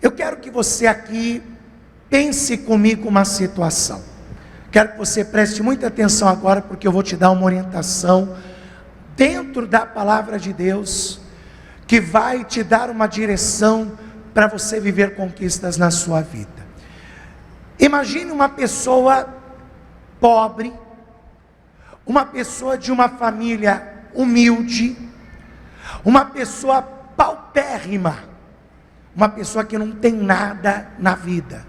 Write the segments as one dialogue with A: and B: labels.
A: Eu quero que você aqui pense comigo uma situação. Quero que você preste muita atenção agora, porque eu vou te dar uma orientação dentro da palavra de Deus, que vai te dar uma direção para você viver conquistas na sua vida. Imagine uma pessoa pobre, uma pessoa de uma família humilde, uma pessoa paupérrima, uma pessoa que não tem nada na vida,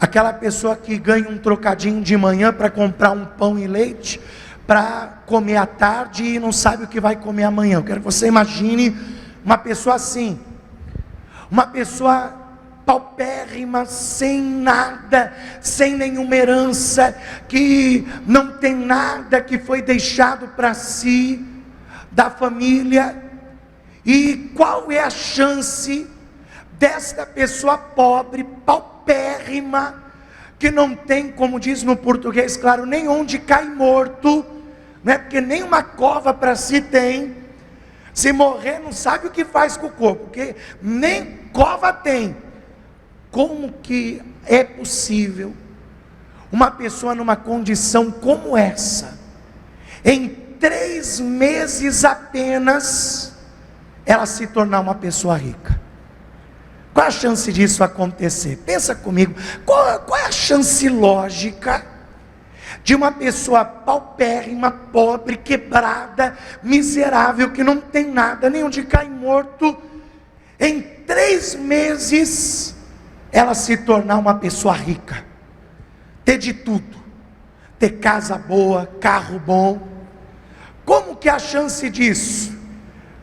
A: aquela pessoa que ganha um trocadinho de manhã para comprar um pão e leite, para comer à tarde e não sabe o que vai comer amanhã. Eu quero que você imagine uma pessoa assim, uma pessoa paupérrima, sem nada, sem nenhuma herança, que não tem nada que foi deixado para si, da família. E qual é a chance desta pessoa pobre, paupérrima, que não tem, como diz no português, claro, nem onde cai morto, não é? Porque nem uma cova para si tem, se morrer não sabe o que faz com o corpo, porque nem cova tem. Como que é possível uma pessoa numa condição como essa, em 3 meses apenas, ela se tornar uma pessoa rica? Qual a chance disso acontecer? Pensa comigo, qual é a chance lógica de uma pessoa paupérrima, pobre, quebrada, miserável, que não tem nada, nem onde cai morto, em 3 meses, ela se tornar uma pessoa rica, ter de tudo, ter casa boa, carro bom? Como que é a chance disso?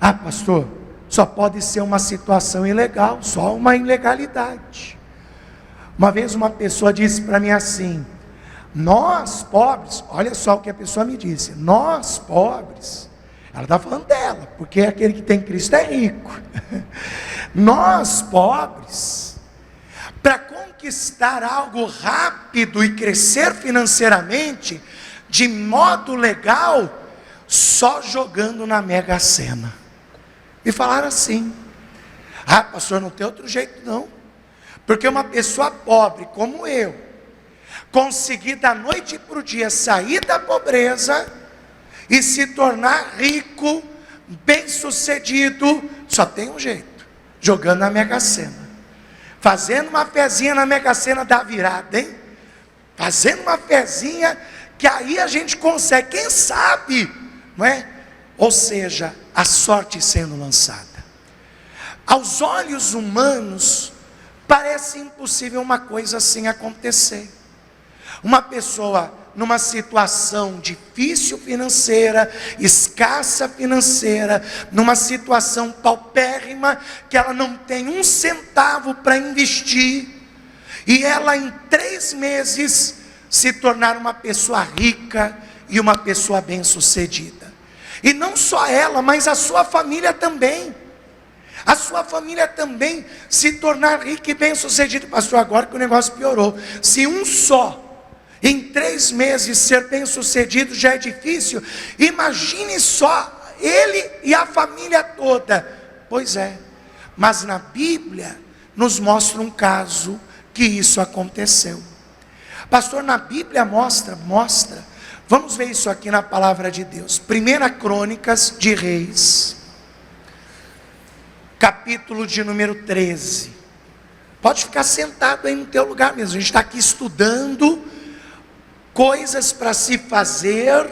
A: Ah, pastor, só pode ser uma situação ilegal, só uma ilegalidade. Uma vez uma pessoa disse para mim assim: nós pobres, olha só o que a pessoa me disse, nós pobres, ela está falando dela, porque aquele que tem Cristo é rico. Nós pobres, para conquistar algo rápido e crescer financeiramente, de modo legal, só jogando na Mega Sena. Me falaram assim: ah, pastor, não tem outro jeito não, porque uma pessoa pobre como eu, conseguir da noite para o dia sair da pobreza e se tornar rico, bem sucedido, só tem um jeito: jogando na Mega Sena, fazendo uma fezinha na Mega Sena da virada, hein? Fazendo uma fezinha, que aí a gente consegue, quem sabe, não é? Ou seja, a sorte sendo lançada. Aos olhos humanos, parece impossível uma coisa assim acontecer. Uma pessoa numa situação difícil financeira, escassa financeira, numa situação paupérrima, que ela não tem um centavo para investir, e ela em 3 meses se tornar uma pessoa rica e uma pessoa bem-sucedida. E não só ela, mas a sua família também. A sua família também se tornar rica e bem-sucedida. Pastor, agora que o negócio piorou. Se um só, em 3 meses, ser bem-sucedido já é difícil, imagine só ele e a família toda. Pois é, mas na Bíblia nos mostra um caso que isso aconteceu. Pastor, na Bíblia mostra. Vamos ver isso aqui na palavra de Deus. 1 Crônicas de Reis, capítulo de número 13. Pode ficar sentado aí no teu lugar mesmo. A gente está aqui estudando coisas para se fazer,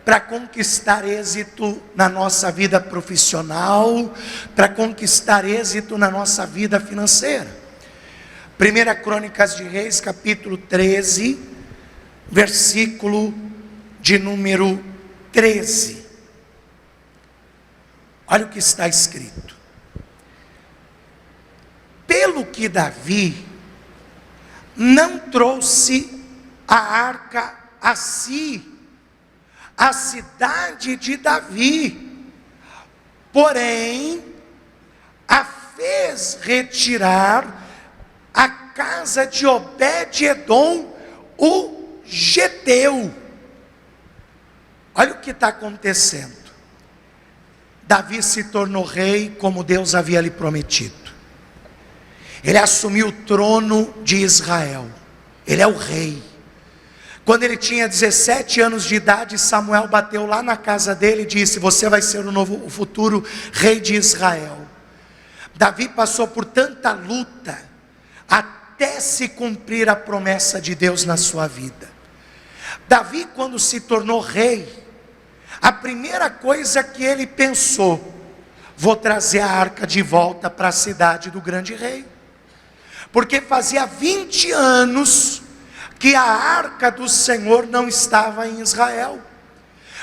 A: para conquistar êxito na nossa vida profissional, para conquistar êxito na nossa vida financeira. 1 Crônicas de Reis, capítulo 13, versículo de número 13. Olha o que está escrito: pelo que Davi não trouxe a arca a si, a cidade de Davi, porém a fez retirar a casa de Obed-edom, o geteu. Olha o que está acontecendo. Davi se tornou rei como Deus havia lhe prometido. Ele assumiu o trono de Israel. Ele é o rei. Quando ele tinha 17 anos de idade, Samuel bateu lá na casa dele e disse: você vai ser o futuro rei de Israel. Davi passou por tanta luta, até se cumprir a promessa de Deus na sua vida. Davi, quando se tornou rei, a primeira coisa que ele pensou: vou trazer a arca de volta para a cidade do grande rei. Porque fazia 20 anos que a arca do Senhor não estava em Israel.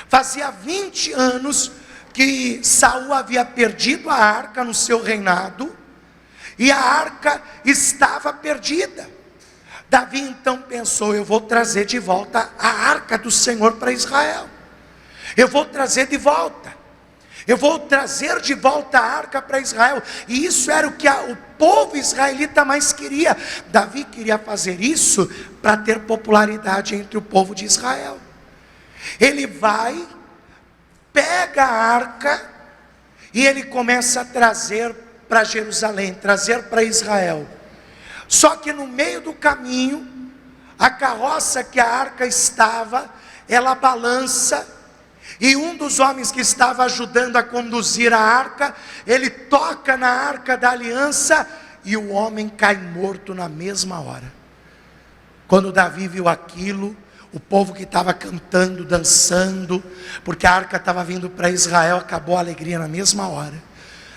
A: Fazia 20 anos que Saul havia perdido a arca no seu reinado, e a arca estava perdida. Davi então pensou: eu vou trazer de volta a arca do Senhor para Israel. Eu vou trazer de volta. Eu vou trazer de volta a arca para Israel. E isso era o que o povo israelita mais queria. Davi queria fazer isso para ter popularidade entre o povo de Israel. Ele vai, pega a arca e ele começa a trazer para Jerusalém, trazer para Israel. Só que no meio do caminho, a carroça que a arca estava, ela balança. E um dos homens que estava ajudando a conduzir a arca, ele toca na arca da aliança, e o homem cai morto na mesma hora. Quando Davi viu aquilo, o povo que estava cantando, dançando, porque a arca estava vindo para Israel, acabou a alegria na mesma hora.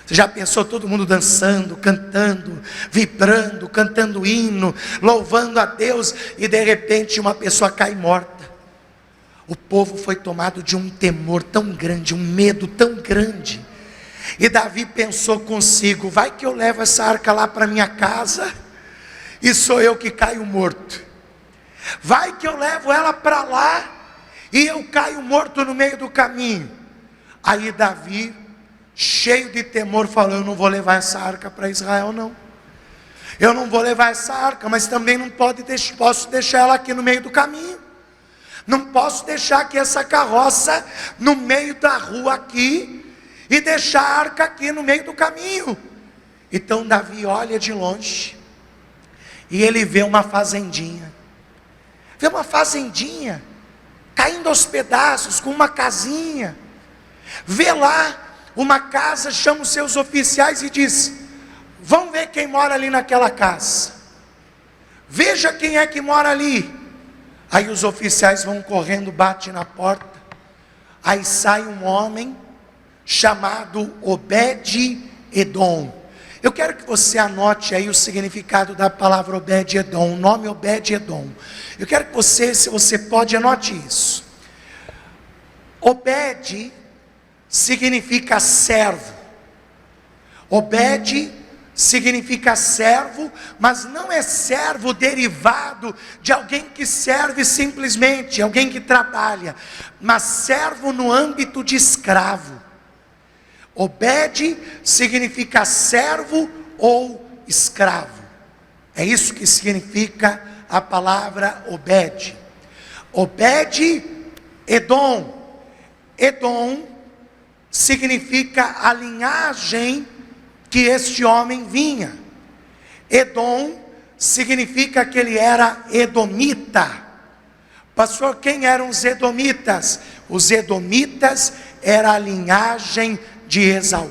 A: Você já pensou todo mundo dançando, cantando, vibrando, cantando hino, louvando a Deus, e de repente uma pessoa cai morta? O povo foi tomado de um temor tão grande, um medo tão grande. E Davi pensou consigo: vai que eu levo essa arca lá para minha casa, e sou eu que caio morto. Vai que eu levo ela para lá, e eu caio morto no meio do caminho. Aí Davi, cheio de temor, falou: eu não vou levar essa arca para Israel não. Eu não vou levar essa arca, mas também não posso deixar ela aqui no meio do caminho. Não posso deixar aqui essa carroça no meio da rua aqui, e deixar a arca aqui no meio do caminho. Então Davi olha de longe, e ele vê uma fazendinha. Vê uma fazendinha, caindo aos pedaços, com uma casinha. Vê lá uma casa, chama os seus oficiais e diz: vão ver quem mora ali naquela casa. Veja quem é que mora ali. Aí os oficiais vão correndo, batem na porta. Aí sai um homem chamado Obed-Edom. Eu quero que você anote aí o significado da palavra Obed-Edom, o nome Obed-Edom. Eu quero que você, se você pode, anote isso. Obed significa servo. Obed significa servo, mas não é servo derivado de alguém que serve simplesmente, alguém que trabalha, mas servo no âmbito de escravo. Obed significa servo ou escravo. É isso que significa a palavra Obed. Obed-Edom. Edom significa a linhagem que este homem vinha. Edom significa que ele era edomita. Pastor, quem eram os edomitas? Os edomitas era a linhagem de Esaú.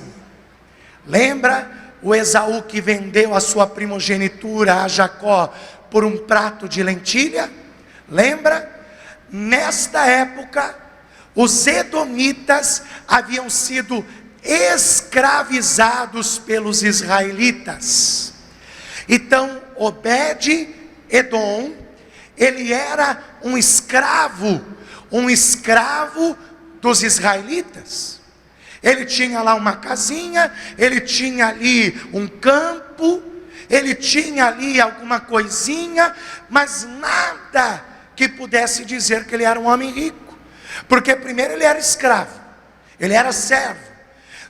A: Lembra o Esaú que vendeu a sua primogenitura a Jacó por um prato de lentilha? Lembra? Nesta época, os edomitas haviam sido escravizados pelos israelitas. Então Obed-Edom, ele era um escravo dos israelitas. Ele tinha lá uma casinha, ele tinha ali um campo, ele tinha ali alguma coisinha, mas nada que pudesse dizer que ele era um homem rico. Porque primeiro ele era escravo, ele era servo.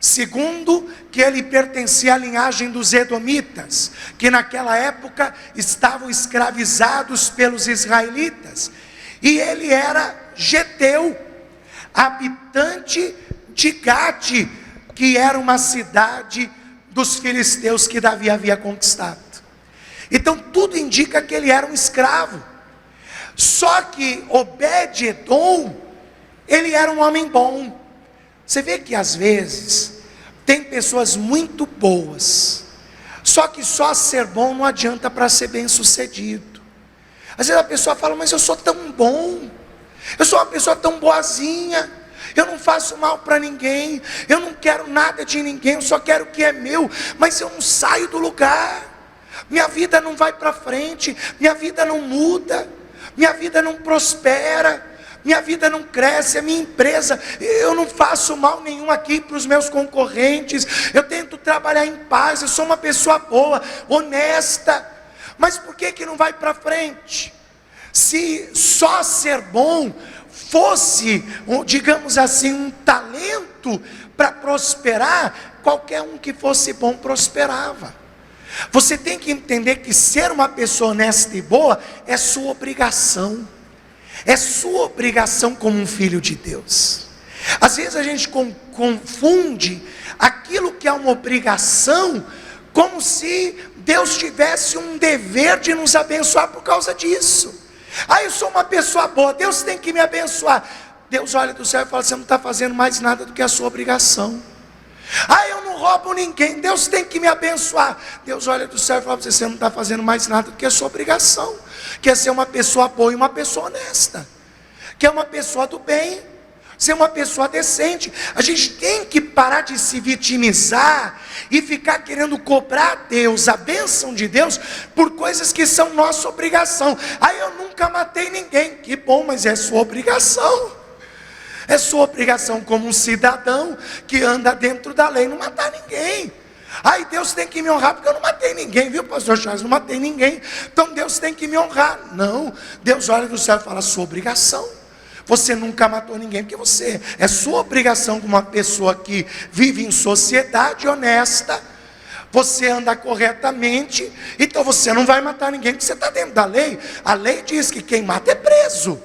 A: Segundo, que ele pertencia à linhagem dos edomitas, que naquela época estavam escravizados pelos israelitas. E ele era geteu, habitante de Gate, que era uma cidade dos filisteus que Davi havia conquistado. Então tudo indica que ele era um escravo. Só que Obed-edom, ele era um homem bom. Você vê que às vezes tem pessoas muito boas, só que só ser bom não adianta para ser bem sucedido. Às vezes a pessoa fala, mas eu sou tão bom, eu sou uma pessoa tão boazinha, eu não faço mal para ninguém, eu não quero nada de ninguém, eu só quero o que é meu, mas eu não saio do lugar, minha vida não vai para frente, minha vida não muda, minha vida não prospera, minha vida não cresce, a minha empresa, eu não faço mal nenhum aqui para os meus concorrentes, eu tento trabalhar em paz, eu sou uma pessoa boa, honesta, mas por que não vai para frente? Se só ser bom fosse, digamos assim, um talento para prosperar, qualquer um que fosse bom prosperava. Você tem que entender que ser uma pessoa honesta e boa é sua obrigação. É sua obrigação como um filho de Deus. Às vezes a gente confunde aquilo que é uma obrigação, como se Deus tivesse um dever de nos abençoar por causa disso. Eu sou uma pessoa boa, Deus tem que me abençoar. Deus olha do céu e fala, você não está fazendo mais nada do que a sua obrigação. Eu não roubo ninguém, Deus tem que me abençoar. Deus olha do céu e fala, você não está fazendo mais nada do que a sua obrigação, que é ser uma pessoa boa e uma pessoa honesta, que é uma pessoa do bem, ser uma pessoa decente. A gente tem que parar de se vitimizar e ficar querendo cobrar a Deus, a bênção de Deus, por coisas que são nossa obrigação. Eu nunca matei ninguém, que bom, mas é sua obrigação. É sua obrigação como um cidadão que anda dentro da lei, não matar ninguém. Deus tem que me honrar porque eu não matei ninguém, viu, pastor Charles? Não matei ninguém, então Deus tem que me honrar. Não, Deus olha do céu e fala, sua obrigação. Você nunca matou ninguém, porque é sua obrigação como uma pessoa que vive em sociedade honesta. Você anda corretamente, então você não vai matar ninguém, porque você está dentro da lei. A lei diz que quem mata é preso.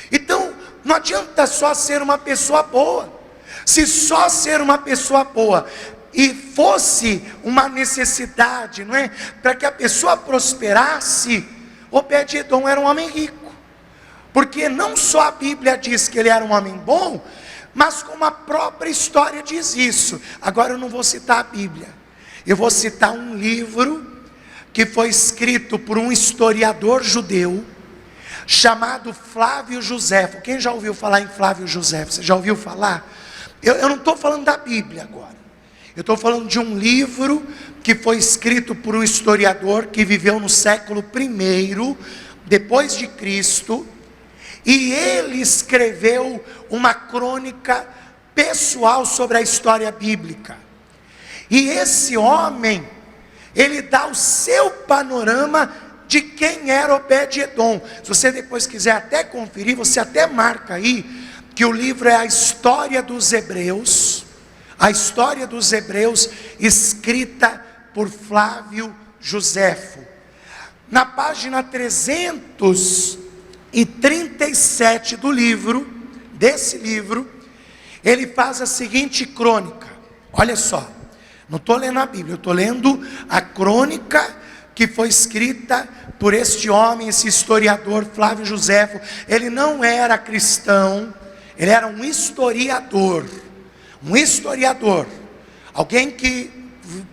A: Então, não adianta só ser uma pessoa boa. Se só ser uma pessoa boa e fosse uma necessidade, não é? Para que a pessoa prosperasse, Obed-edom era um homem rico. Porque não só a Bíblia diz que ele era um homem bom, mas como a própria história diz isso. Agora eu não vou citar a Bíblia, eu vou citar um livro que foi escrito por um historiador judeu, chamado Flávio Josefo. Quem já ouviu falar em Flávio Josefo? Você já ouviu falar? Eu não estou falando da Bíblia agora, eu estou falando de um livro que foi escrito por um historiador que viveu no século I depois de Cristo, e ele escreveu uma crônica pessoal sobre a história bíblica. E esse homem, ele dá o seu panorama de quem era Obed-edom. Se você depois quiser até conferir, você até marca aí, que o livro é a história dos Hebreus, escrita por Flávio Josefo. Na página 337 desse livro, ele faz a seguinte crônica. Olha só, não estou lendo a Bíblia, eu estou lendo a crônica que foi escrita por este homem, esse historiador Flávio Josefo. Ele não era cristão, ele era um historiador, alguém que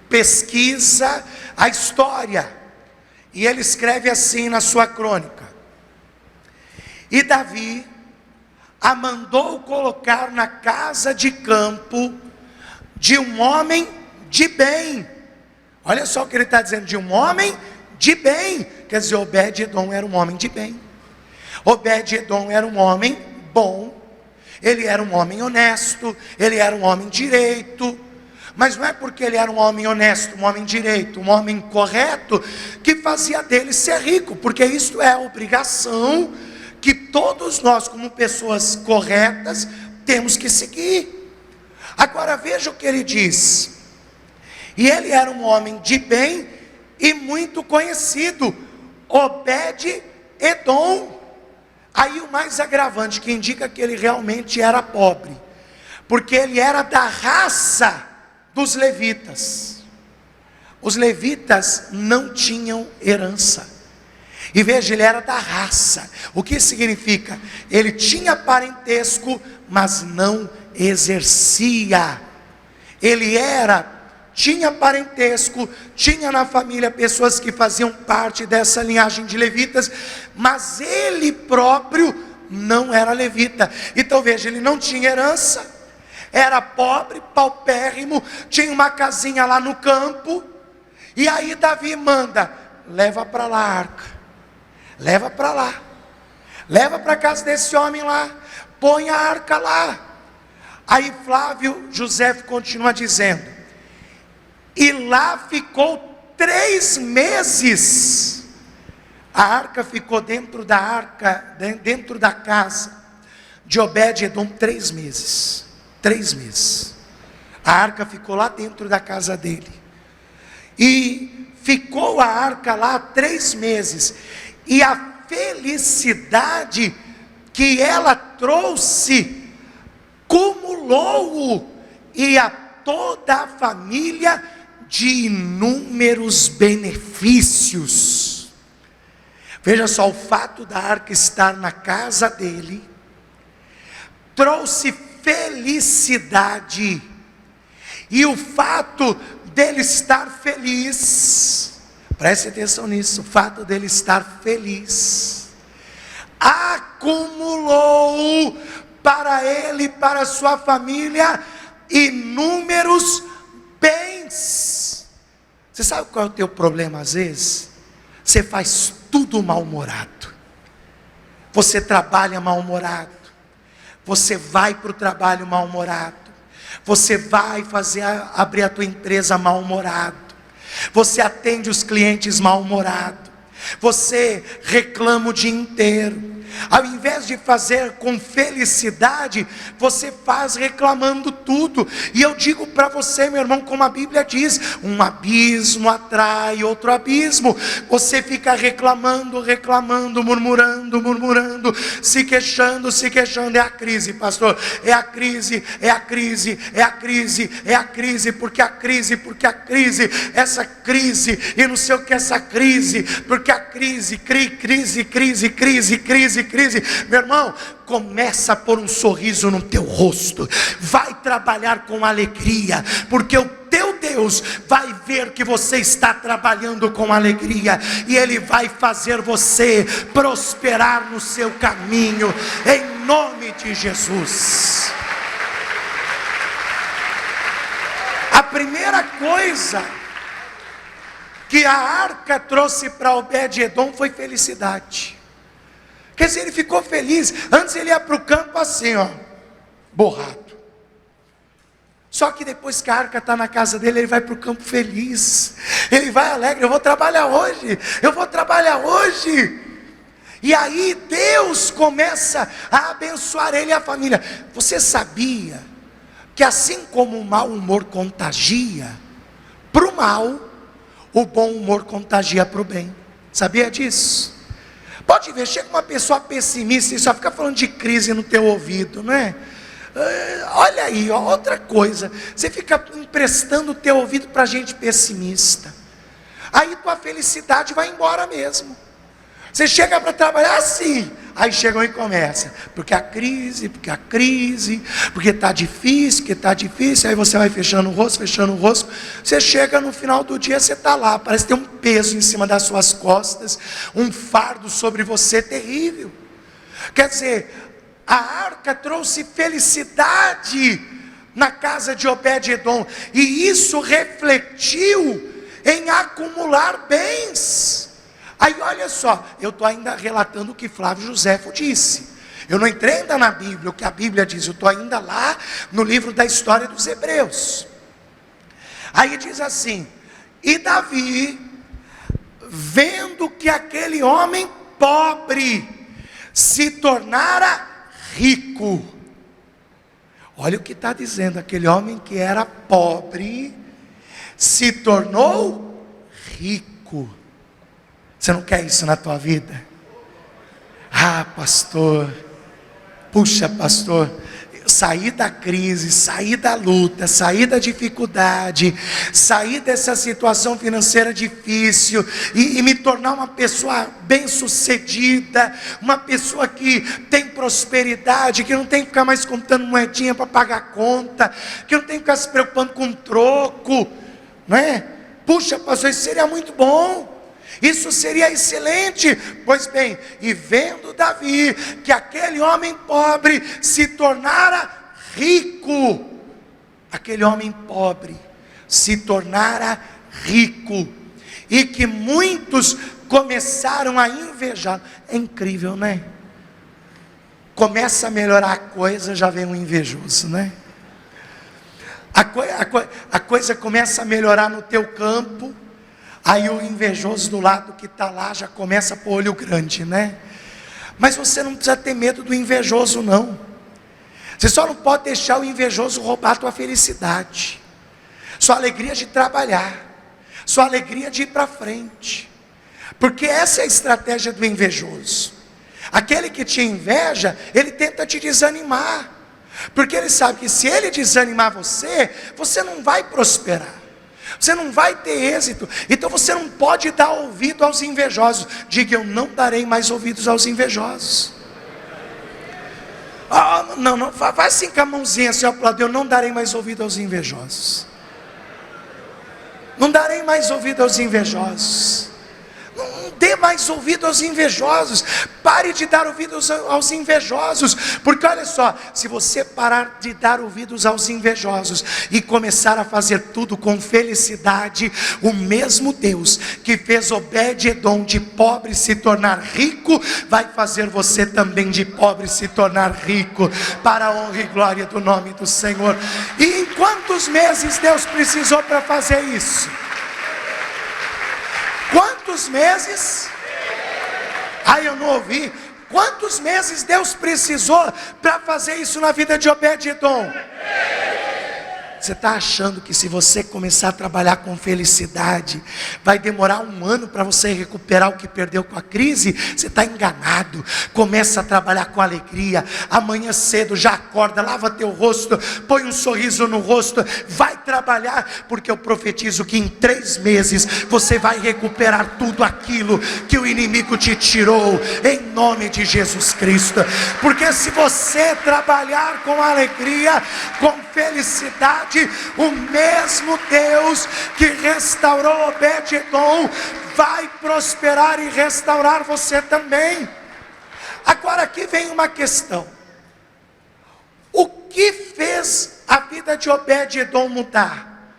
A: pesquisa a história, e ele escreve assim na sua crônica: e Davi a mandou colocar na casa de campo de um homem de bem. Olha só o que ele está dizendo, de um homem de bem. Quer dizer, Obed-edom era um homem de bem. Obed-edom era um homem bom, ele era um homem honesto, ele era um homem direito. Mas não é porque ele era um homem honesto, um homem direito, um homem correto, que fazia dele ser rico, porque isto é a obrigação que todos nós, como pessoas corretas, temos que seguir. Agora veja o que ele diz: e ele era um homem de bem e muito conhecido, Obed-edom. Aí o mais agravante, que indica que ele realmente era pobre, porque ele era da raça dos levitas. os levitas não tinham herança. E veja, ele era da raça. O que significa? Ele tinha parentesco, mas não exercia. Ele tinha parentesco, tinha na família pessoas que faziam parte dessa linhagem de levitas, mas ele próprio não era levita. Então veja, ele não tinha herança, era pobre, paupérrimo, tinha uma casinha lá no campo. E aí Davi manda: leva para lá a arca, leva para lá, leva para casa desse homem lá, põe a arca lá. Aí Flávio José continua dizendo: e lá ficou 3 meses. A arca ficou dentro da casa de Obed-edom 3 meses. 3 meses. A arca ficou lá dentro da casa dele. E ficou a arca lá 3 meses. E a felicidade que ela trouxe cumulou-o e a toda a família de inúmeros benefícios. Veja só, o fato da arca estar na casa dele trouxe felicidade, e o fato dele estar feliz, preste atenção nisso, o fato dele estar feliz acumulou para ele e para a sua família inúmeros bens. Você sabe qual é o teu problema às vezes? Você faz tudo mal-humorado, você trabalha mal-humorado, você vai para o trabalho mal-humorado, você vai abrir a tua empresa mal-humorado, você atende os clientes mal-humorado, você reclama o dia inteiro. Ao invés de fazer com felicidade, você faz reclamando tudo. E eu digo para você, meu irmão, como a Bíblia diz, um abismo atrai outro abismo. Você fica reclamando, murmurando, se queixando. É a crise, pastor, é a crise, porque a crise, essa crise, e não sei o que é essa crise, porque a crise, meu irmão, começa a pôr um sorriso no teu rosto, vai trabalhar com alegria, porque o teu Deus vai ver que você está trabalhando com alegria, e Ele vai fazer você prosperar no seu caminho, em nome de Jesus. A primeira coisa que a arca trouxe para Obed-edom foi felicidade. Quer dizer, ele ficou feliz. Antes ele ia para o campo assim, ó, borrado. Só que depois que a arca está na casa dele, ele vai para o campo feliz. Ele vai alegre: eu vou trabalhar hoje. E aí Deus começa a abençoar ele e a família. Você sabia que assim como o mau humor contagia para o mal, o bom humor contagia para o bem? Sabia disso? Pode ver, chega uma pessoa pessimista e só fica falando de crise no teu ouvido, não é? Olha aí, ó, outra coisa, você fica emprestando o teu ouvido para gente pessimista, aí tua felicidade vai embora mesmo. Você chega para trabalhar assim, aí chegam e começa, porque a crise, porque está difícil, aí você vai fechando o rosto, você chega no final do dia, você está lá, parece ter um peso em cima das suas costas, um fardo sobre você terrível. Quer dizer, a arca trouxe felicidade na casa de Obed-edom, e isso refletiu em acumular bens. Aí olha só, eu estou ainda relatando o que Flávio Josefo disse. Eu não entrei ainda na Bíblia, o que a Bíblia diz, eu estou ainda lá no livro da história dos Hebreus. Aí diz assim: e Davi, vendo que aquele homem pobre se tornara rico. Olha o que está dizendo, aquele homem que era pobre se tornou rico. Você não quer isso na tua vida? Ah, pastor, puxa, pastor, sair da crise, sair da luta, sair da dificuldade, sair dessa situação financeira difícil e me tornar uma pessoa bem-sucedida, uma pessoa que tem prosperidade, que não tem que ficar mais contando moedinha para pagar conta, que não tem que ficar se preocupando com troco, não é? Puxa, pastor, isso seria muito bom. Isso seria excelente. Pois bem, e vendo Davi que aquele homem pobre se tornara rico, aquele homem pobre se tornara rico, e que muitos começaram a invejar. É incrível, né? Começa a melhorar a coisa, já vem um invejoso, né? A coisa começa a melhorar no teu campo, aí o invejoso do lado que está lá já começa a pôr olho grande, né? Mas você não precisa ter medo do invejoso, não. Você só não pode deixar o invejoso roubar a tua felicidade, sua alegria de trabalhar, sua alegria de ir para frente. Porque essa é a estratégia do invejoso. Aquele que te inveja, ele tenta te desanimar, porque ele sabe que se ele desanimar você, você não vai prosperar, você não vai ter êxito. Então você não pode dar ouvido aos invejosos. Diga: eu não darei mais ouvidos aos invejosos. Não, faz assim com a mãozinha assim, eu não darei mais ouvido aos invejosos. Não darei mais ouvido aos invejosos. Não dê mais ouvido aos invejosos. Pare de dar ouvidos aos invejosos. Porque olha só, se você parar de dar ouvidos aos invejosos e começar a fazer tudo com felicidade, o mesmo Deus que fez Obed-edom de pobre se tornar rico, vai fazer você também de pobre se tornar rico, para a honra e glória do nome do Senhor. E em quantos meses Deus precisou para fazer isso? Quantos meses? Eu não ouvi. Quantos meses Deus precisou para fazer isso na vida de Obed-edom? Você está achando que se você começar a trabalhar com felicidade, vai demorar 1 ano para você recuperar o que perdeu com a crise? Você está enganado. Começa a trabalhar com alegria. Amanhã cedo já acorda, lava teu rosto, põe um sorriso no rosto, vai trabalhar, porque eu profetizo que em 3 meses você vai recuperar tudo aquilo que o inimigo te tirou, em nome de Jesus Cristo. Porque se você trabalhar com alegria, com felicidade, o mesmo Deus que restaurou Obed-edom vai prosperar e restaurar você também. Agora aqui vem uma questão: o que fez a vida de Obed-edom mudar?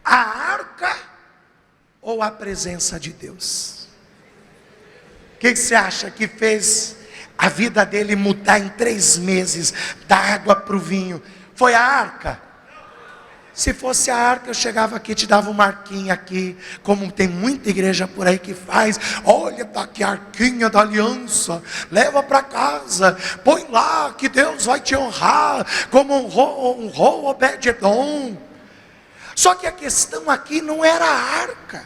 A: A arca ou a presença de Deus? O que você acha que fez a vida dele mudar em 3 meses, da água para o vinho? Foi a arca? Se fosse a arca, eu chegava aqui, te dava um marquinho aqui, como tem muita igreja por aí que faz. Olha, tá aqui a arquinha da aliança, leva para casa, põe lá que Deus vai te honrar, como honrou Obed-edom. Só que a questão aqui não era a arca,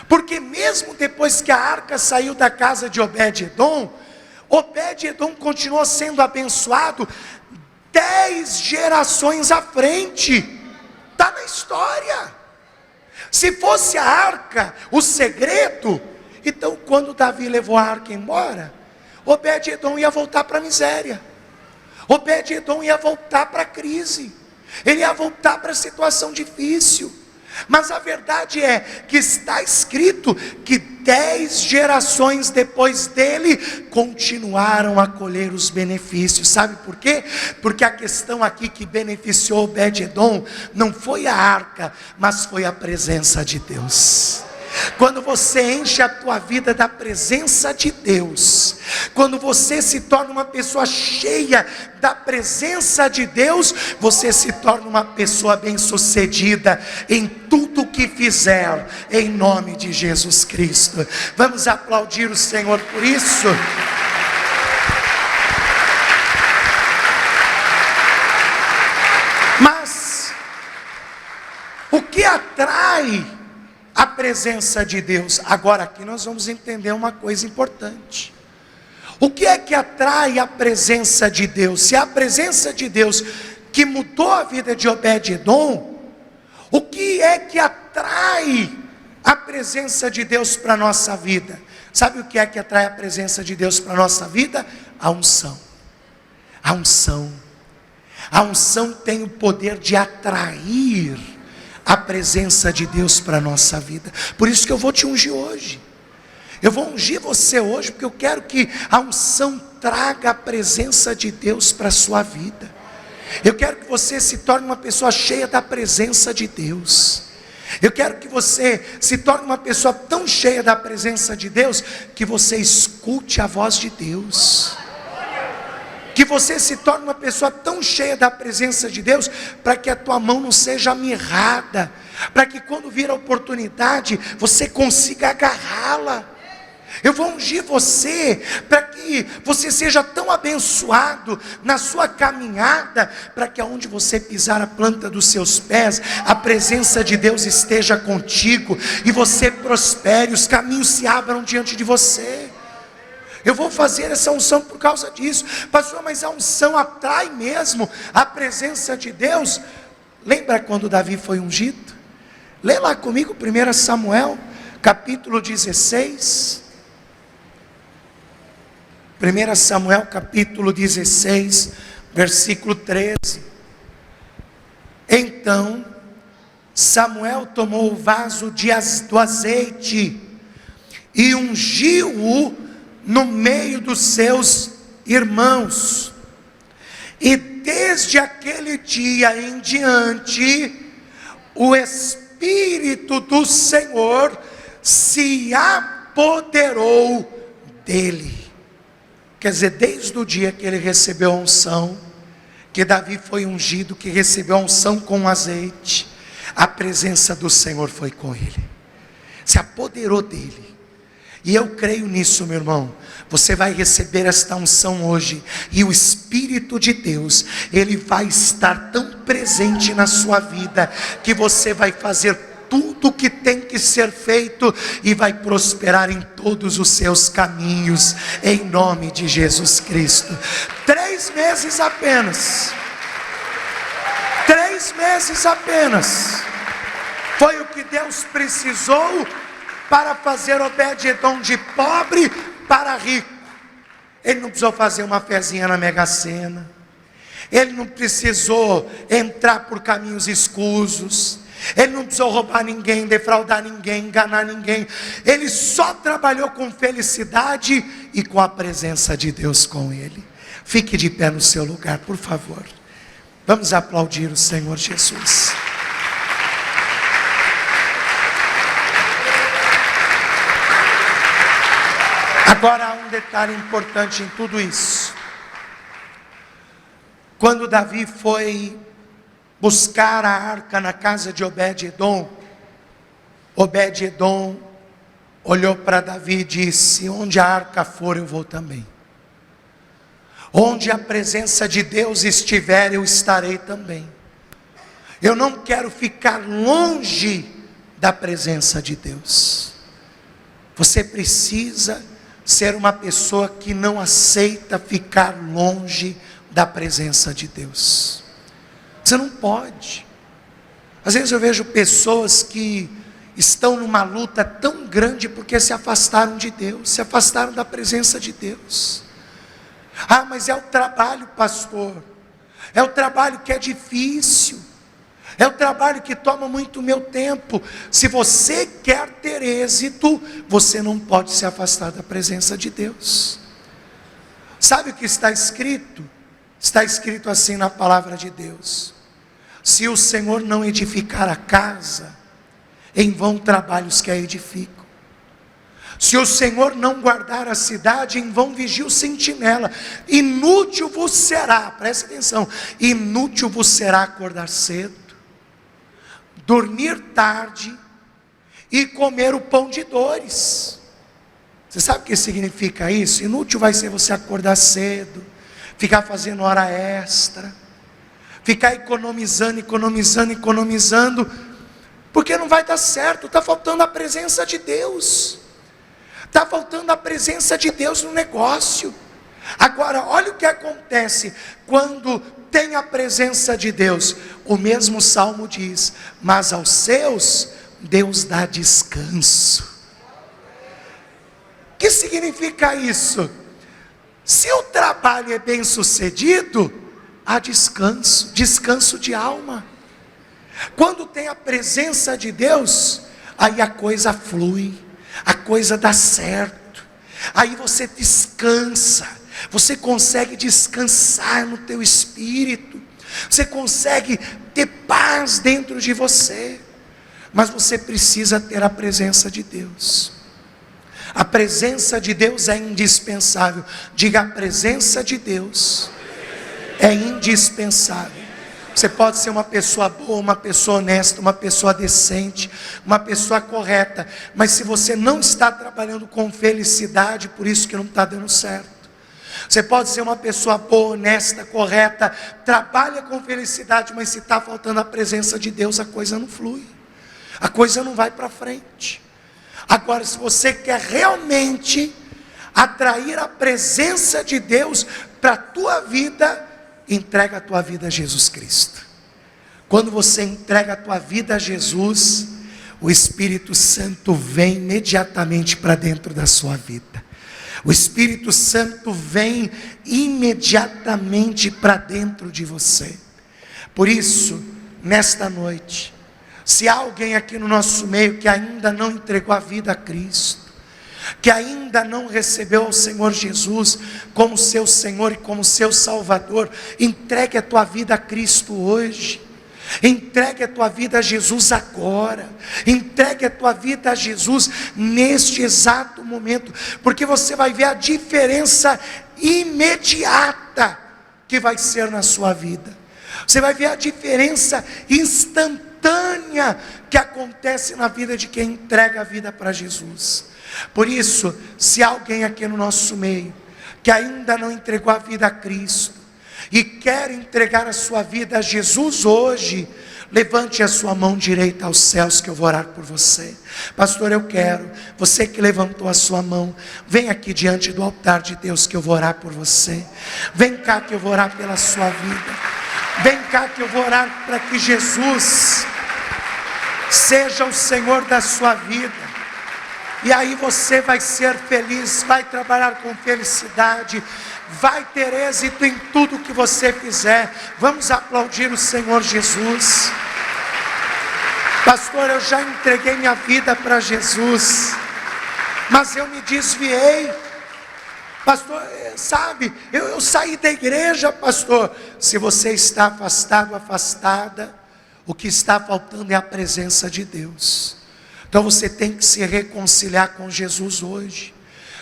A: porque mesmo depois que a arca saiu da casa de Obed-edom, Obed-edom continuou sendo abençoado 10 gerações à frente. Está na história. Se fosse a arca o segredo, então quando Davi levou a arca embora, Obed-edom ia voltar para a miséria, Obed-edom ia voltar para a crise, ele ia voltar para a situação difícil. Mas a verdade é que está escrito que 10 gerações depois dele continuaram a colher os benefícios. Sabe por quê? Porque a questão aqui que beneficiou Obed-edom não foi a arca, mas foi a presença de Deus. Quando você enche a tua vida da presença de Deus, quando você se torna uma pessoa cheia da presença de Deus, você se torna uma pessoa bem-sucedida em tudo que fizer, em nome de Jesus Cristo. Vamos aplaudir o Senhor por isso. Mas o que atrai a presença de Deus? Agora aqui nós vamos entender uma coisa importante. O que é que atrai a presença de Deus? Se é a presença de Deus que mudou a vida de Obed-edom, o que é que atrai a presença de Deus para a nossa vida? Sabe o que é que atrai a presença de Deus para a nossa vida? A unção. A unção. A unção tem o poder de atrair a presença de Deus para a nossa vida. Por isso que eu vou te ungir hoje. Eu vou ungir você hoje, porque eu quero que a unção traga a presença de Deus para a sua vida. Eu quero que você se torne uma pessoa cheia da presença de Deus. Eu quero que você se torne uma pessoa tão cheia da presença de Deus, que você escute a voz de Deus. Que você se torne uma pessoa tão cheia da presença de Deus, para que a tua mão não seja mirrada, para que quando vir a oportunidade, você consiga agarrá-la. Eu vou ungir você, para que você seja tão abençoado na sua caminhada, para que aonde você pisar a planta dos seus pés, a presença de Deus esteja contigo, e você prospere, os caminhos se abram diante de você. Eu vou fazer essa unção por causa disso. Pastor, mas a unção atrai mesmo a presença de Deus? Lembra quando Davi foi ungido? Lê lá comigo 1 Samuel, capítulo 16. 1 Samuel capítulo 16, versículo 13. Então Samuel tomou o vaso do azeite e ungiu-o no meio dos seus irmãos. E desde aquele dia em diante, o Espírito do Senhor se apoderou dele. Quer dizer, desde o dia que ele recebeu a unção, que Davi foi ungido, que recebeu a unção com azeite, a presença do Senhor foi com ele, se apoderou dele. E eu creio nisso, meu irmão. Você vai receber esta unção hoje, e o Espírito de Deus, ele vai estar tão presente na sua vida, que você vai fazer tudo o que tem que ser feito, e vai prosperar em todos os seus caminhos, em nome de Jesus Cristo. 3 meses apenas, 3 meses apenas, foi o que Deus precisou para fazer Obed-edom de pobre para rico. Ele não precisou fazer uma fezinha na Mega Sena, ele não precisou entrar por caminhos escusos, ele não precisou roubar ninguém, defraudar ninguém, enganar ninguém. Ele só trabalhou com felicidade e com a presença de Deus com ele. Fique de pé no seu lugar, por favor. Vamos aplaudir o Senhor Jesus. Agora há um detalhe importante em tudo isso. Quando Davi foi buscar a arca na casa de Obed-edom, Obed-edom olhou para Davi e disse: onde a arca for, eu vou também. Onde a presença de Deus estiver, eu estarei também. Eu não quero ficar longe da presença de Deus. Você precisa ser uma pessoa que não aceita ficar longe da presença de Deus. Você não pode. Às vezes eu vejo pessoas que estão numa luta tão grande porque se afastaram de Deus, se afastaram da presença de Deus. Ah, mas é o trabalho, pastor, é o trabalho que é difícil, é o trabalho que toma muito meu tempo. Se você quer ter êxito, você não pode se afastar da presença de Deus. Sabe o que está escrito? Está escrito assim na palavra de Deus: se o Senhor não edificar a casa, em vão trabalham os que a edificam. Se o Senhor não guardar a cidade, em vão vigia o sentinela. Inútil vos será, presta atenção, inútil vos será acordar cedo, dormir tarde e comer o pão de dores. Você sabe o que significa isso? Inútil vai ser você acordar cedo, ficar fazendo hora extra, ficar economizando, porque não vai dar certo. Está faltando a presença de Deus, está faltando a presença de Deus no negócio. Agora, olha o que acontece quando tem a presença de Deus. O mesmo Salmo diz: mas aos seus Deus dá descanso. O que significa isso? Se o trabalho é bem sucedido, há descanso, descanso de alma. Quando tem a presença de Deus, aí a coisa flui, a coisa dá certo, aí você descansa, você consegue descansar no teu espírito, você consegue ter paz dentro de você, mas você precisa ter a presença de Deus. A presença de Deus é indispensável. Diga: a presença de Deus é indispensável. Você pode ser uma pessoa boa, uma pessoa honesta, uma pessoa decente, uma pessoa correta, mas se você não está trabalhando com felicidade, por isso que não está dando certo. Você pode ser uma pessoa boa, honesta, correta, trabalha com felicidade, mas se está faltando a presença de Deus, a coisa não flui, a coisa não vai para frente. Agora, se você quer realmente atrair a presença de Deus para a tua vida, entrega a tua vida a Jesus Cristo. Quando você entrega a tua vida a Jesus, o Espírito Santo vem imediatamente para dentro da sua vida. O Espírito Santo vem imediatamente para dentro de você. Por isso, nesta noite, se há alguém aqui no nosso meio que ainda não entregou a vida a Cristo, que ainda não recebeu ao Senhor Jesus como seu Senhor e como seu Salvador, entregue a tua vida a Cristo hoje. Entregue a tua vida a Jesus agora. Entregue a tua vida a Jesus neste exato momento, porque você vai ver a diferença imediata que vai ser na sua vida. Você vai ver a diferença instantânea que acontece na vida de quem entrega a vida para Jesus. Por isso, se há alguém aqui no nosso meio que ainda não entregou a vida a Cristo e quer entregar a sua vida a Jesus hoje, levante a sua mão direita aos céus que eu vou orar por você. Pastor, eu quero. Você que levantou a sua mão, vem aqui diante do altar de Deus que eu vou orar por você. Vem cá que eu vou orar pela sua vida. Vem cá que eu vou orar para que Jesus seja o Senhor da sua vida. E aí você vai ser feliz, vai trabalhar com felicidade, vai ter êxito em tudo que você fizer. Vamos aplaudir o Senhor Jesus. Pastor, eu já entreguei minha vida para Jesus, mas eu me desviei. Pastor, sabe, eu saí da igreja, pastor. Se você está afastado, afastada, o que está faltando é a presença de Deus. Então você tem que se reconciliar com Jesus hoje.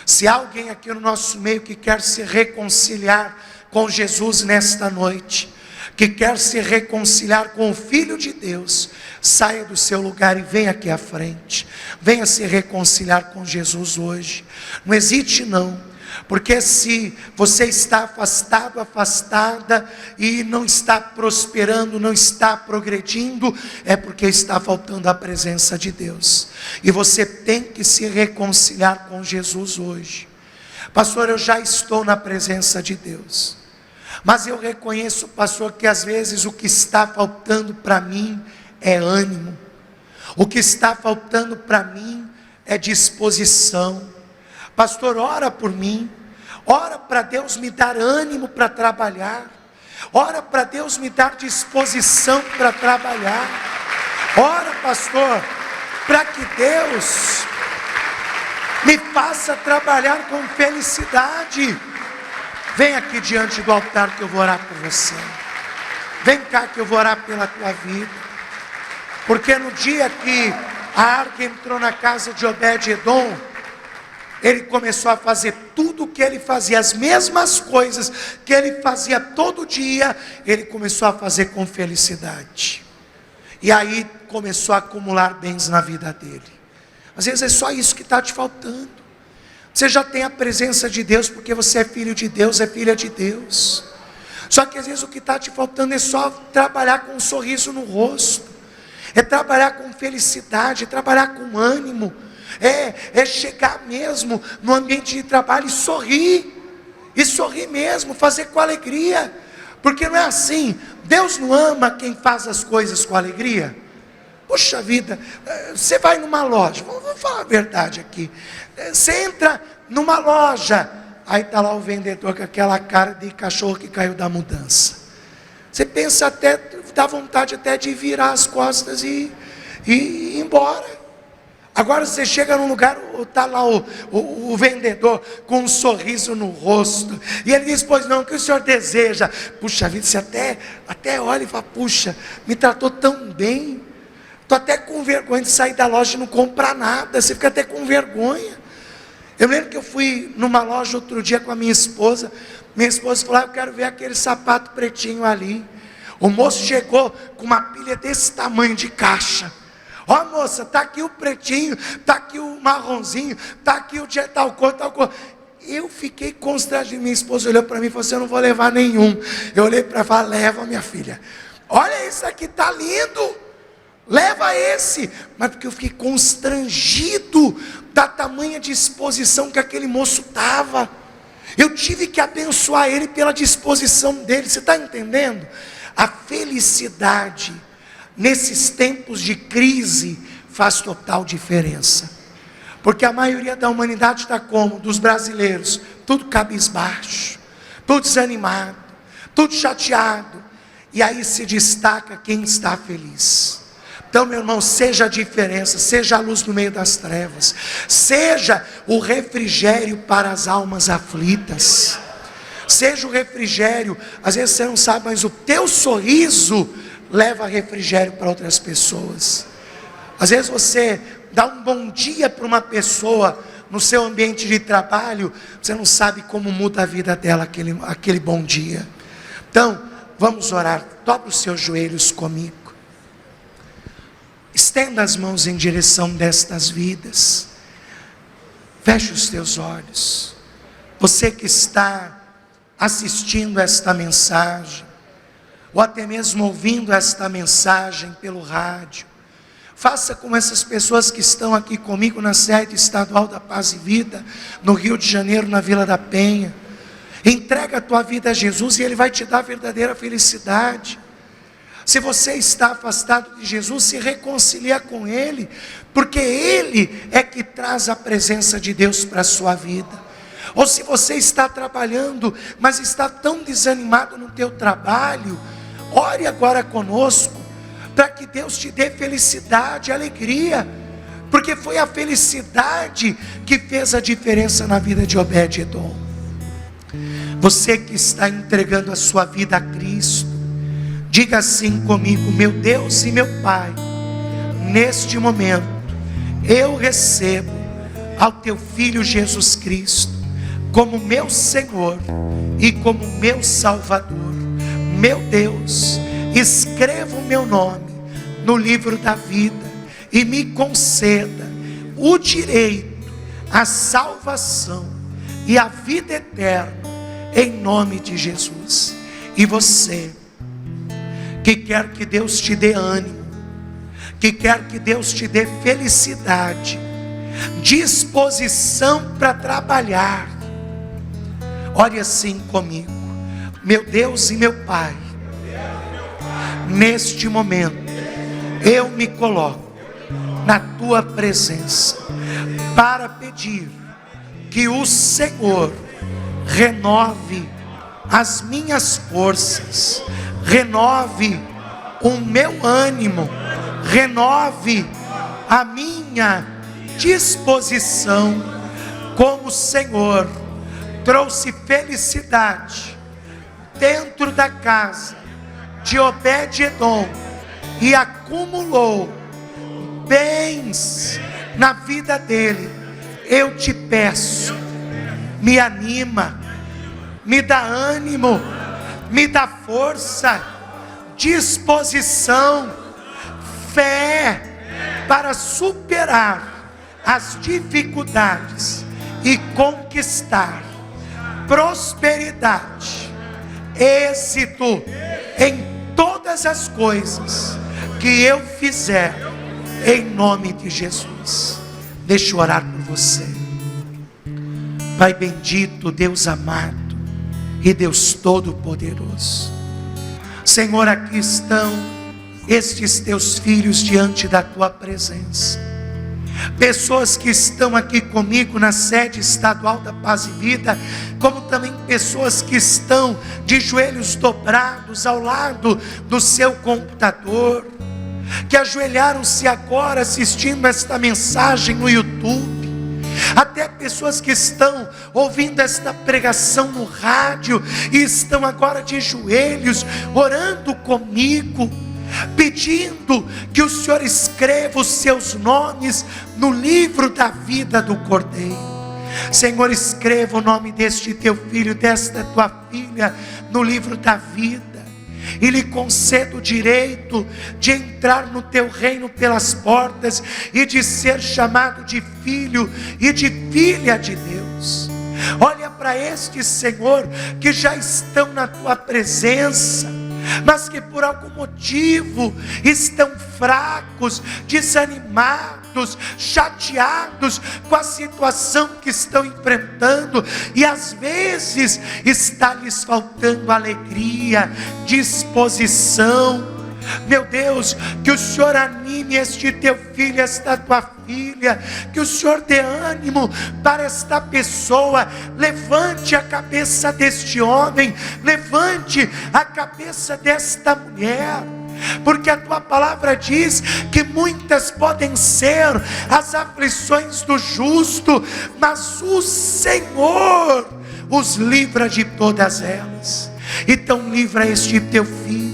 A: Se há alguém aqui no nosso meio que quer se reconciliar com Jesus nesta noite, que quer se reconciliar com o Filho de Deus, saia do seu lugar e venha aqui à frente. Venha se reconciliar com Jesus hoje. Não hesite não. Porque se você está afastado, afastada e não está prosperando, não está progredindo, é porque está faltando a presença de Deus. E você tem que se reconciliar com Jesus hoje. Pastor, eu já estou na presença de Deus, mas eu reconheço, pastor, que às vezes o que está faltando para mim é ânimo. O que está faltando para mim é disposição. Pastor, ora por mim, ora para Deus me dar ânimo para trabalhar, ora para Deus me dar disposição para trabalhar, ora, pastor, para que Deus me faça trabalhar com felicidade. Vem aqui diante do altar que eu vou orar por você. Vem cá que eu vou orar pela tua vida, porque no dia que a arca entrou na casa de Obed-edom, ele começou a fazer tudo o que ele fazia, as mesmas coisas que ele fazia todo dia, ele começou a fazer com felicidade. E aí começou a acumular bens na vida dele. Às vezes é só isso que está te faltando. Você já tem a presença de Deus, porque você é filho de Deus, é filha de Deus. Só que às vezes o que está te faltando é só trabalhar com um sorriso no rosto, é trabalhar com felicidade, é trabalhar com ânimo, é chegar mesmo no ambiente de trabalho e sorrir, E sorrir mesmo, fazer com alegria. Porque não é assim, Deus não ama quem faz as coisas com alegria. Poxa vida, você vai numa loja, vamos falar a verdade aqui. Você entra numa loja, aí está lá o vendedor com aquela cara de cachorro que caiu da mudança. Você pensa até, dá vontade até de virar as costas e ir embora. Agora você chega num lugar, está lá o vendedor com um sorriso no rosto, e ele diz: pois não, o que o senhor deseja? Puxa vida, você até olha e fala: puxa, me tratou tão bem, estou até com vergonha de sair da loja e não comprar nada, você fica até com vergonha. Eu lembro que eu fui numa loja outro dia com a minha esposa falou: eu quero ver aquele sapato pretinho ali. O moço chegou com uma pilha desse tamanho de caixa. Ó moça, está aqui o pretinho, está aqui o marronzinho, está aqui o de tal cor, tal cor. Eu fiquei constrangido. Minha esposa olhou para mim e falou assim: eu não vou levar nenhum. Eu olhei para ela e falei: leva, minha filha. Olha, esse aqui está lindo. Leva esse. Mas porque eu fiquei constrangido da tamanha disposição que aquele moço estava. Eu tive que abençoar ele pela disposição dele. Você está entendendo? A felicidade nesses tempos de crise faz total diferença, porque a maioria da humanidade está como? Dos brasileiros, tudo cabisbaixo, tudo desanimado, tudo chateado, e aí se destaca quem está feliz. Então, meu irmão, seja a diferença, seja a luz no meio das trevas, seja o refrigério para as almas aflitas, seja o refrigério. Às vezes você não sabe, mas o teu sorriso leva refrigério para outras pessoas. Às vezes você dá um bom dia para uma pessoa no seu ambiente de trabalho, você não sabe como muda a vida dela aquele bom dia. Então, vamos orar. Dobre os seus joelhos comigo. Estenda as mãos em direção destas vidas. Feche os teus olhos. Você que está assistindo esta mensagem, ou até mesmo ouvindo esta mensagem pelo rádio, faça como essas pessoas que estão aqui comigo na sede estadual da Paz e Vida, no Rio de Janeiro, na Vila da Penha. Entrega a tua vida a Jesus e Ele vai te dar verdadeira felicidade. Se você está afastado de Jesus, se reconcilia com Ele, porque Ele é que traz a presença de Deus para a sua vida. Ou se você está trabalhando, mas está tão desanimado no teu trabalho, ore agora conosco, para que Deus te dê felicidade, alegria, porque foi a felicidade que fez a diferença na vida de Obed-edom. Você que está entregando a sua vida a Cristo, diga assim comigo: meu Deus e meu Pai, neste momento, eu recebo ao teu Filho Jesus Cristo, como meu Senhor e como meu Salvador. Meu Deus, escreva o meu nome no livro da vida e me conceda o direito à salvação e à vida eterna, em nome de Jesus. E você que quer que Deus te dê ânimo, que quer que Deus te dê felicidade, disposição para trabalhar, ore assim comigo: meu Deus e meu Pai, neste momento eu me coloco na tua presença para pedir que o Senhor renove as minhas forças, renove o meu ânimo, renove a minha disposição, como o Senhor trouxe felicidade dentro da casa de Obed-edom e acumulou bens na vida dele. Eu te peço, me anima, me dá ânimo, me dá força, disposição, fé para superar as dificuldades e conquistar prosperidade, êxito em todas as coisas que eu fizer, em nome de Jesus. Deixa eu orar por você. Pai bendito, Deus amado, e Deus Todo-Poderoso. Senhor, aqui estão estes teus filhos diante da tua presença. Pessoas que estão aqui comigo na sede estadual da Paz e Vida, como também pessoas que estão de joelhos dobrados ao lado do seu computador, que ajoelharam-se agora assistindo esta mensagem no YouTube. Até pessoas que estão ouvindo esta pregação no rádio e estão agora de joelhos, orando comigo, pedindo que o Senhor escreva os seus nomes no livro da vida do Cordeiro. Senhor, escreva o nome deste teu filho, desta tua filha, no livro da vida, e lhe conceda o direito de entrar no teu reino pelas portas e de ser chamado de filho e de filha de Deus. Olha para estes, Senhor, que já estão na tua presença, mas que por algum motivo estão fracos, desanimados, chateados com a situação que estão enfrentando, e às vezes está lhes faltando alegria, disposição. Meu Deus, que o Senhor anime este teu filho, esta tua filha, que o Senhor dê ânimo para esta pessoa. Levante a cabeça deste homem, levante a cabeça desta mulher, porque a tua palavra diz que muitas podem ser as aflições do justo, mas o Senhor os livra de todas elas. Então livra este teu filho,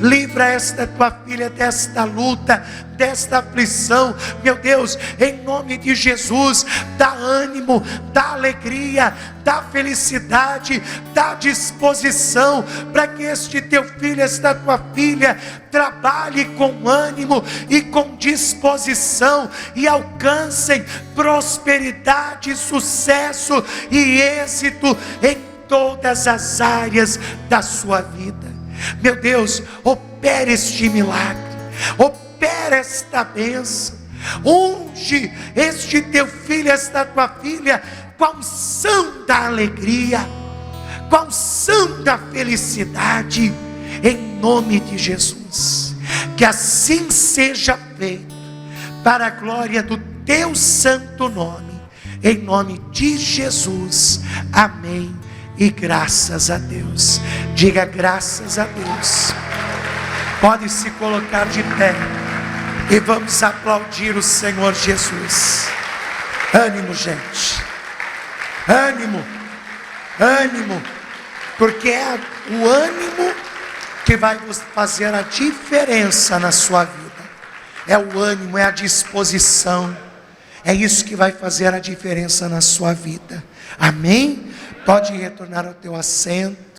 A: livra esta tua filha desta luta, desta aflição. Meu Deus, em nome de Jesus, dá ânimo, dá alegria, dá felicidade, dá disposição, para que este teu filho, esta tua filha, trabalhe com ânimo e com disposição, e alcancem prosperidade, sucesso e êxito em todas as áreas da sua vida. Meu Deus, opera este milagre, opera esta bênção, unge este teu filho, esta tua filha, com a unção da alegria, com a unção da felicidade, em nome de Jesus. Que assim seja feito, para a glória do teu santo nome, em nome de Jesus. Amém. E graças a Deus. Diga graças a Deus. Pode se colocar de pé e vamos aplaudir o Senhor Jesus. Ânimo, gente. Ânimo. Ânimo. Porque é o ânimo que vai fazer a diferença na sua vida. É o ânimo, é a disposição. É isso que vai fazer a diferença na sua vida. Amém? Pode retornar ao teu assento.